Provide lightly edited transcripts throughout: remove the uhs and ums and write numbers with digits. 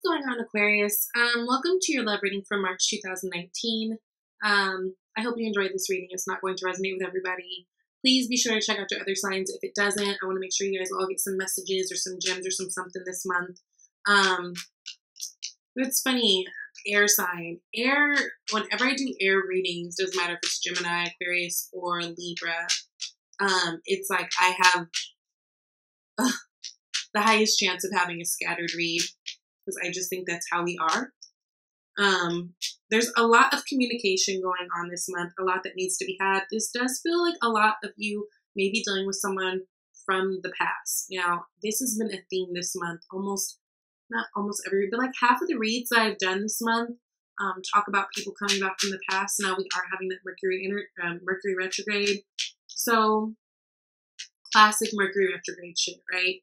Going on, Aquarius? Welcome to your love reading for March 2019. I hope you enjoyed this reading. It's not going to resonate with everybody. Please be sure to check out your other signs. If it doesn't, I want to make sure you guys all get some messages or some gems or something this month. It's funny, air sign. Air, whenever I do air readings, doesn't matter if it's Gemini, Aquarius, or Libra, it's like I have the highest chance of having a scattered read, because I just think that's how we are. There's a lot of communication going on this month, a lot that needs to be had. This does feel like a lot of you may be dealing with someone from the past. Now, this has been a theme this month. Not almost every, but like half of the reads that I've done this month talk about people coming back from the past. Now we are having that Mercury retrograde. So, classic Mercury retrograde shit, right?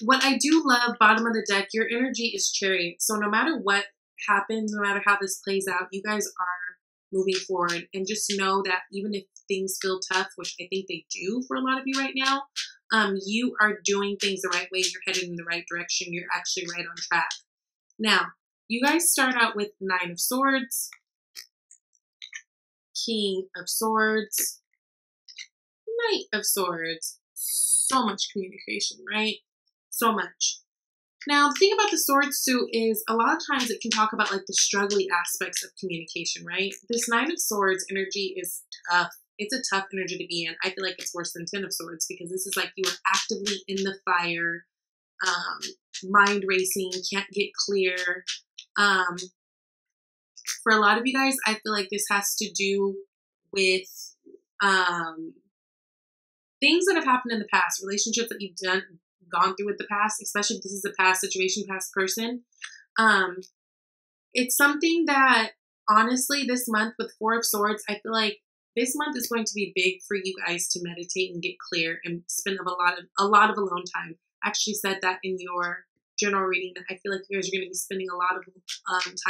What I do love, bottom of the deck, your energy is Chariot. So no matter what happens, no matter how this plays out, you guys are moving forward. And just know that even if things feel tough, which I think they do for a lot of you right now, you are doing things the right way. You're headed in the right direction. You're actually right on track. Now, you guys start out with Nine of Swords, King of Swords, Knight of Swords. So much communication, right? So much. Now, the thing about the Swords too is a lot of times it can talk about like the struggly aspects of communication, right? This Nine of Swords energy is tough. It's a tough energy to be in. I feel like it's worse than Ten of Swords because this is like you are actively in the fire, mind racing, can't get clear. For a lot of you guys, I feel like this has to do with things that have happened in the past, relationships that you've gone through with the past, especially if this is a past situation, past person. It's something that honestly this month with Four of Swords, I feel like this month is going to be big for you guys to meditate and get clear and spend a lot of alone time. I actually said that in your general reading that I feel like you guys are going to be spending a lot of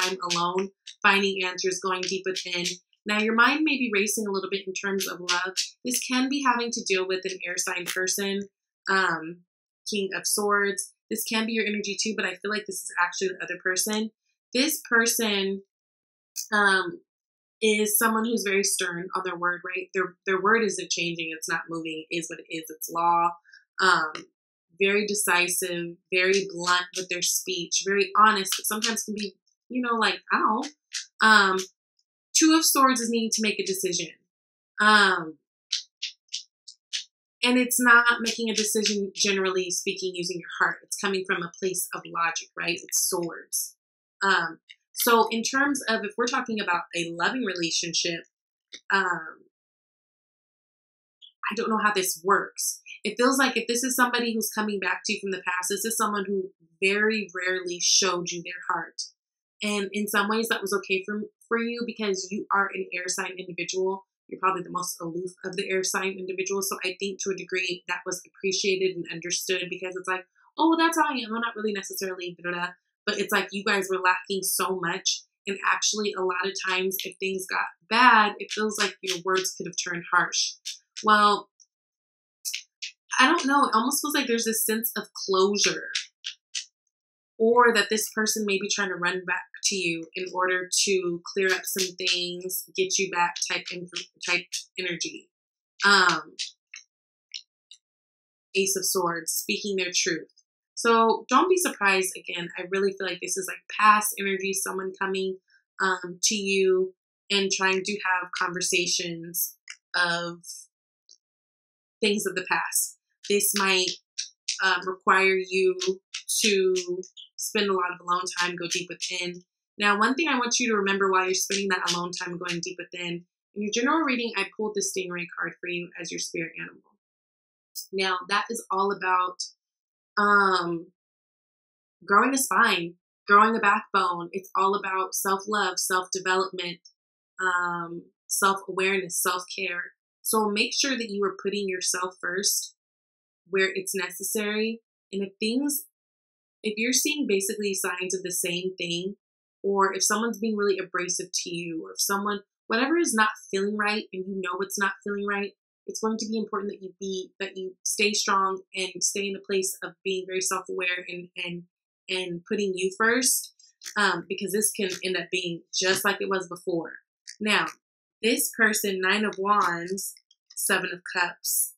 time alone, finding answers, going deep within. Now, your mind may be racing a little bit in terms of love. This can be having to deal with an air sign person, King of Swords. This can be your energy too, but I feel like this is actually the other person. This person is someone who's very stern on their word, right? Their word isn't changing. It's not moving. It is what it is. It's law. Very decisive, very blunt with their speech, very honest, but sometimes can be, like, ow. Two of Swords is needing to make a decision. And it's not making a decision, generally speaking, using your heart. It's coming from a place of logic, right? It's swords. So in terms of, if we're talking about a loving relationship, I don't know how this works. It feels like if this is somebody who's coming back to you from the past, this is someone who very rarely showed you their heart. And in some ways that was okay for you because you are an air sign individual. You're probably the most aloof of the air sign individuals. So I think to a degree that was appreciated and understood because it's like, oh, well, that's how I am. I'm not really necessarily, but it's like you guys were lacking so much. And actually a lot of times if things got bad, it feels like your words could have turned harsh. Well, I don't know. It almost feels like there's this sense of closure, or that this person may be trying to run back to you in order to clear up some things, get you back type energy. Ace of Swords, speaking their truth. So don't be surprised. Again, I really feel like this is like past energy, someone coming to you and trying to have conversations of things of the past. This might require you to spend a lot of alone time, go deep within. Now, one thing I want you to remember while you're spending that alone time going deep within, in your general reading, I pulled the Stingray card for you as your spirit animal. Now, that is all about growing a spine, growing a backbone. It's all about self-love, self-development, self-awareness, self-care. So make sure that you are putting yourself first where it's necessary. And if you're seeing basically signs of the same thing, or if someone's being really abrasive to you, or if someone, whatever is not feeling right and you know it's not feeling right, It's going to be important that you stay strong and stay in a place of being very self-aware and putting you first, because this can end up being just like it was before. Now, this person, 9 of Wands, 7 of Cups,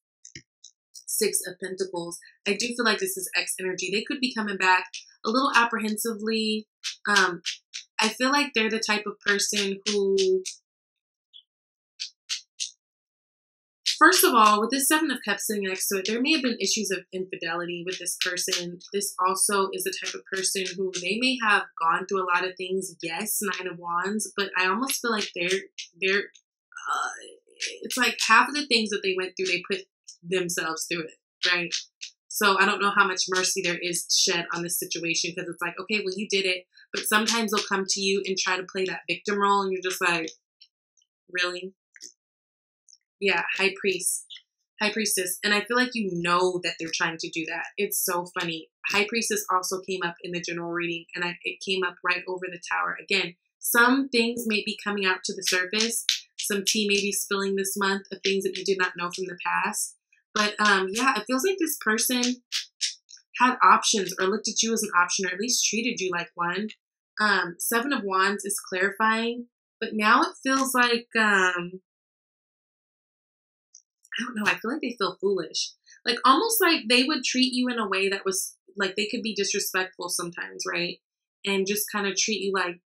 6 of Pentacles, I do feel like this is X energy. They could be coming back a little apprehensively. I feel like they're the type of person who, first of all, with this 7 of Cups sitting next to it, there may have been issues of infidelity with this person. This also is the type of person who, they may have gone through a lot of things. Yes, 9 of Wands, but I almost feel like it's like half of the things that they went through, they put themselves through it, right? So I don't know how much mercy there is shed on this situation, because it's like, okay, well, you did it, but sometimes they'll come to you and try to play that victim role, and you're just like, really? Yeah, High Priestess. And I feel like you know that they're trying to do that. It's so funny. High Priestess also came up in the general reading, and it came up right over the Tower. Again, some things may be coming out to the surface. Some tea may be spilling this month of things that you did not know from the past. But yeah, it feels like this person had options, or looked at you as an option, or at least treated you like one. 7 of Wands is clarifying, but now it feels like, I don't know, I feel like they feel foolish. Like almost like they would treat you in a way that was like, they could be disrespectful sometimes, right? And just kind of treat you like,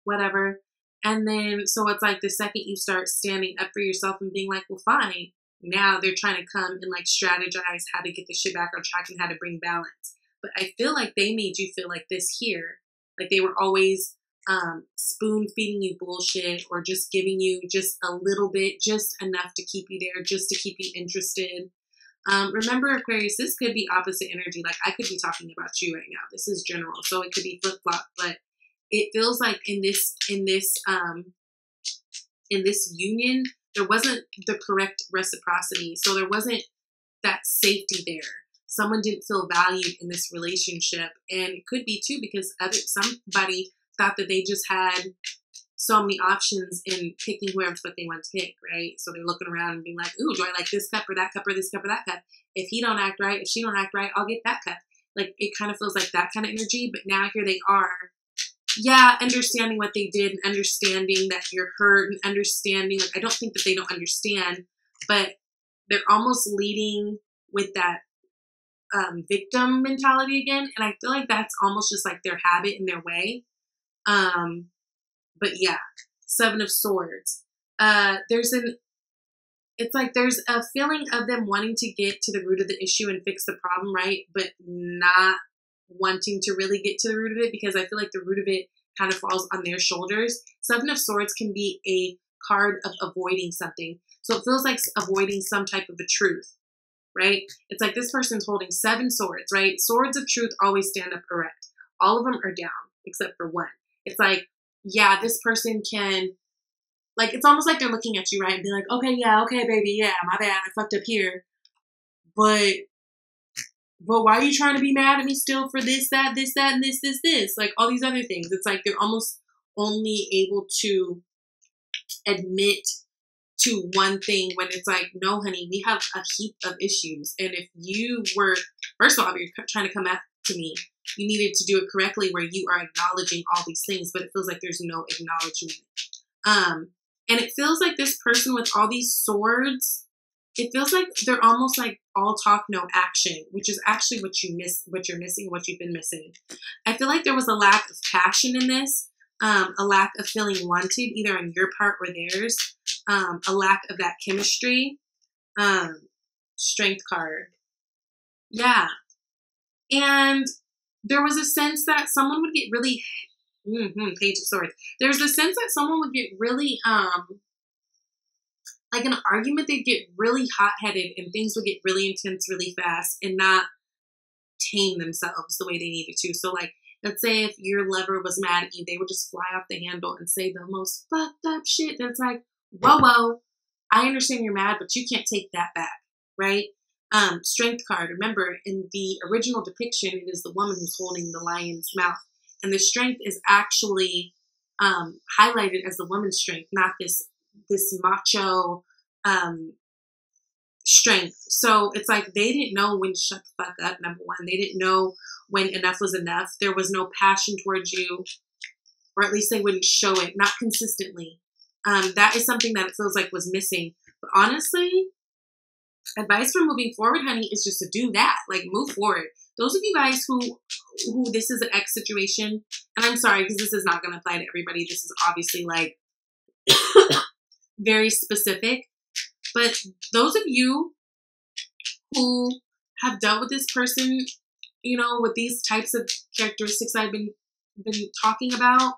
whatever. And then, so it's like the second you start standing up for yourself and being like, well, fine. Now they're trying to come and like strategize how to get the shit back on track and how to bring balance. But I feel like they made you feel like this here. Like they were always spoon feeding you bullshit, or just giving you just a little bit, just enough to keep you there, just to keep you interested. Remember, Aquarius, this could be opposite energy. Like I could be talking about you right now. This is general, so it could be flip flop. But it feels like in this union, there wasn't the correct reciprocity. So there wasn't that safety there. Someone didn't feel valued in this relationship, and it could be too because somebody thought that they just had so many options in picking whoever what they want to pick, right? So they're looking around and being like, ooh, do I like this cup or that cup or this cup or that cup? If he don't act right, if she don't act right, I'll get that cup. Like it kind of feels like that kind of energy. But now here they are, yeah, understanding what they did and understanding that you're hurt and understanding, like I don't think that they don't understand, but they're almost leading with that victim mentality again. And I feel like that's almost just like their habit and their way. But yeah, 7 of Swords. It's like there's a feeling of them wanting to get to the root of the issue and fix the problem, right? But not wanting to really get to the root of it, because I feel like the root of it kind of falls on their shoulders. 7 of Swords can be a card of avoiding something. So it feels like avoiding some type of a truth, right? It's like this person's holding 7 swords, right? Swords of truth always stand up erect. All of them are down except for one. It's like, yeah, this person can, like, it's almost like they're looking at you, right? And be like, okay, yeah, okay, baby, yeah, my bad, I fucked up here. But why are you trying to be mad at me still for this, that, and this? Like all these other things. It's like they're almost only able to admit to one thing when it's like, no, honey, we have a heap of issues. And if you were, first of all, if you're trying to come at to me, you needed to do it correctly where you are acknowledging all these things, but it feels like there's no acknowledgement. And it feels like this person with all these swords, it feels like they're almost like all talk, no action, which is actually what you're missing, what you've been missing. I feel like there was a lack of passion in this, a lack of feeling wanted either on your part or theirs, a lack of that chemistry. Strength card. Yeah. And there was a sense that someone would get really, Page of Swords. There's a sense that someone would get really, like an argument, they'd get really hot-headed and things would get really intense really fast and not tame themselves the way they needed to. So like, let's say if your lover was mad at you, they would just fly off the handle and say the most fucked up shit that's like, whoa, I understand you're mad, but you can't take that back, right? Strength card. Remember, in the original depiction, it is the woman who's holding the lion's mouth. And the strength is actually highlighted as the woman's strength, not this macho, strength. So it's like they didn't know when to shut the fuck up, number one. They didn't know when enough was enough. There was no passion towards you, or at least they wouldn't show it, not consistently. That is something that it feels like was missing. But honestly, advice for moving forward, honey, is just to do that. Like, move forward. Those of you guys who this is an ex situation, and I'm sorry because this is not going to apply to everybody. This is obviously like very specific. But those of you who have dealt with this person, you know, with these types of characteristics I've been talking about,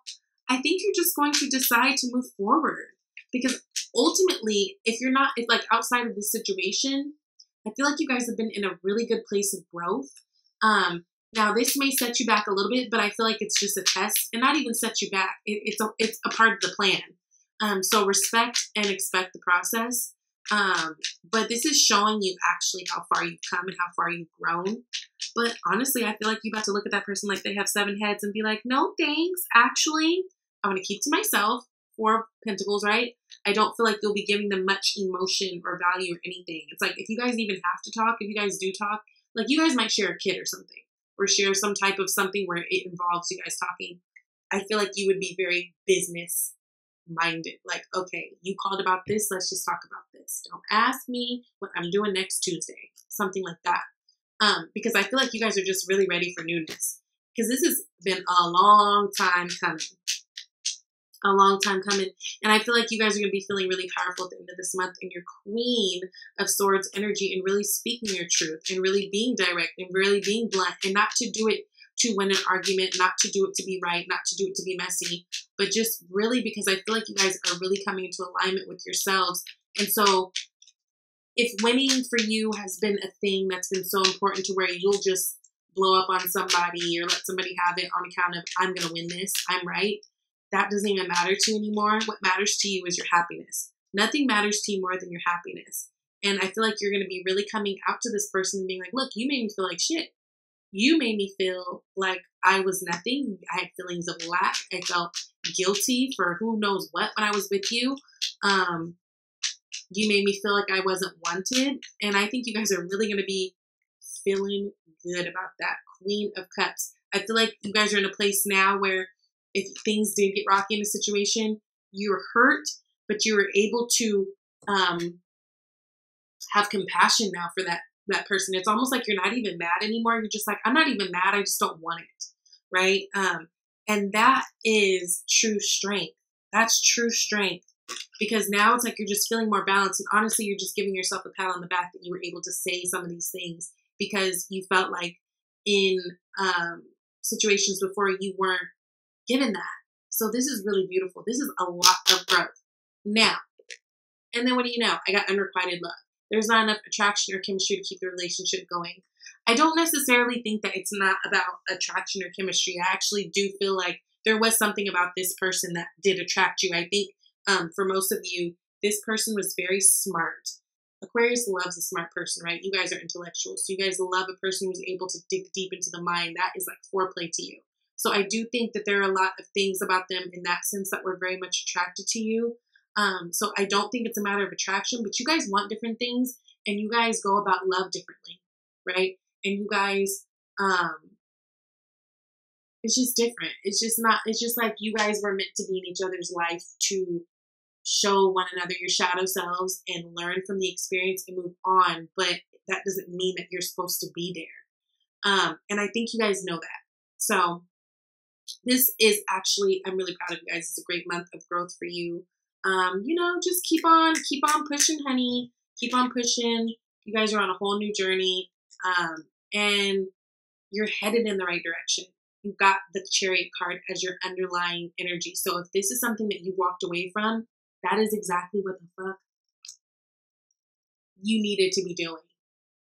I think you're just going to decide to move forward. Because ultimately, if like outside of this situation, I feel like you guys have been in a really good place of growth. Now this may set you back a little bit, but I feel like it's just a test, and not even set you back. It's a part of the plan. So respect and expect the process. But this is showing you actually how far you've come and how far you've grown. But honestly, I feel like you about to look at that person like they have 7 heads and be like, no thanks. Actually, I want to keep to myself. 4 of Pentacles, right? I don't feel like you'll be giving them much emotion or value or anything. It's like, if you guys even have to talk, if you guys do talk, like you guys might share a kid or something, or share some type of something where it involves you guys talking. I feel like you would be very business minded. Like, okay, you called about this. Let's just talk about this. Don't ask me what I'm doing next Tuesday. Something like that. Because I feel like you guys are just really ready for newness. Because this has been a long time coming. A long time coming. And I feel like you guys are going to be feeling really powerful at the end of this month in your Queen of Swords energy, and really speaking your truth, and really being direct, and really being blunt, and not to do it to win an argument, not to do it to be right, not to do it to be messy, but just really because I feel like you guys are really coming into alignment with yourselves. And so if winning for you has been a thing that's been so important to where you'll just blow up on somebody or let somebody have it on account of, I'm going to win this, I'm right, that doesn't even matter to you anymore. What matters to you is your happiness. Nothing matters to you more than your happiness. And I feel like you're going to be really coming out to this person and being like, look, you made me feel like shit. You made me feel like I was nothing. I had feelings of lack. I felt guilty for who knows what when I was with you. You made me feel like I wasn't wanted. And I think you guys are really going to be feeling good about that. Queen of Cups. I feel like you guys are in a place now where if things did get rocky in a situation, you were hurt, but you were able to have compassion now for that person. It's almost like you're not even mad anymore. You're just like, I'm not even mad. I just don't want it. Right? And that is true strength. That's true strength. Because now it's like you're just feeling more balanced. And honestly, you're just giving yourself a pat on the back that you were able to say some of these things because you felt like in situations before you weren't given that. So this is really beautiful. This is a lot of growth. Now, and then what do you know? I got unrequited love. There's not enough attraction or chemistry to keep the relationship going. I don't necessarily think that it's not about attraction or chemistry. I actually do feel like there was something about this person that did attract you. I think for most of you, this person was very smart. Aquarius loves a smart person, right? You guys are intellectuals. So you guys love a person who's able to dig deep into the mind. That is like foreplay to you. So I do think that there are a lot of things about them in that sense that were very much attracted to you. So I don't think it's a matter of attraction, but you guys want different things and you guys go about love differently, right? And you guys, it's just different. It's just like you guys were meant to be in each other's life to show one another your shadow selves and learn from the experience and move on. But that doesn't mean that you're supposed to be there. And I think you guys know that. So this is actually, I'm really proud of you guys. It's a great month of growth for you. Just keep on pushing, honey. Keep on pushing. You guys are on a whole new journey. And you're headed in the right direction. You've got the Chariot card as your underlying energy. So if this is something that you walked away from, that is exactly what the fuck you needed to be doing.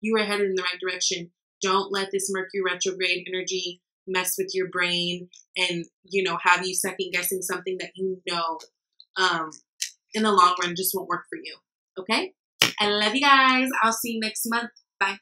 You were headed in the right direction. Don't let this Mercury retrograde energy mess with your brain and, have you second guessing something that in the long run just won't work for you. Okay? I love you guys. I'll see you next month. Bye.